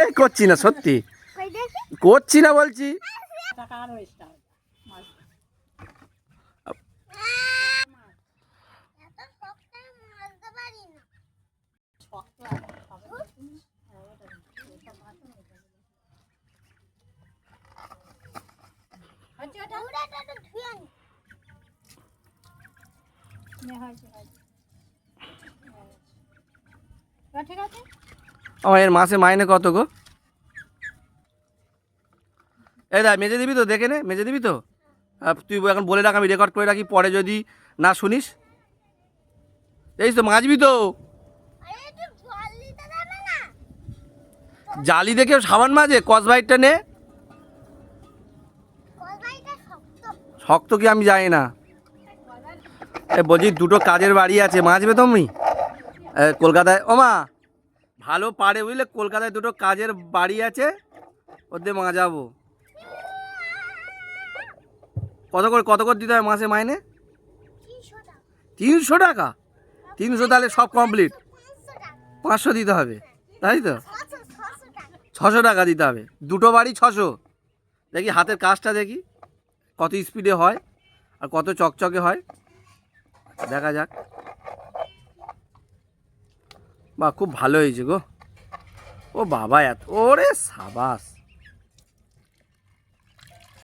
এই করছি না, সত্যি করছি না বলছি। আমার এর মাসে মাইনে কত গো? এই দা মেজে দিবি তো, দেখে নে, মেজে দিবি তো। তুই এখন বলে রাখ, আমি রেকর্ড করে রাখি, পরে যদি না শুনিস। এই তো মাজবি তো। জালি দেখে সাবান মাঝে, কসবাইটটা নে। শক্ত কি আমি জানি না। বলছি দুটো কাজের বাড়ি আছে, মাজবে তুমি কলকাতায়? ও মা ভালো পারে বুঝলে, কলকাতায় দুটো কাজের বাড়ি আছে, ওদের মাজাবো। কত করে দিতে হয় মাসে মাইনে? 300 টাকা? 300 তাহলে সব কমপ্লিট। 500 দিতে হবে, তাই তো? 600 টাকা দিতে হবে, দুটো বাড়ি 600। দেখি হাতের কাজটা দেখি কত স্পিডে হয় আর কত চকচকে হয়, দেখা যাক। বাহ, খুব ভালো হয়েছে গো। ও বাবা, এত ওরে সাবাস।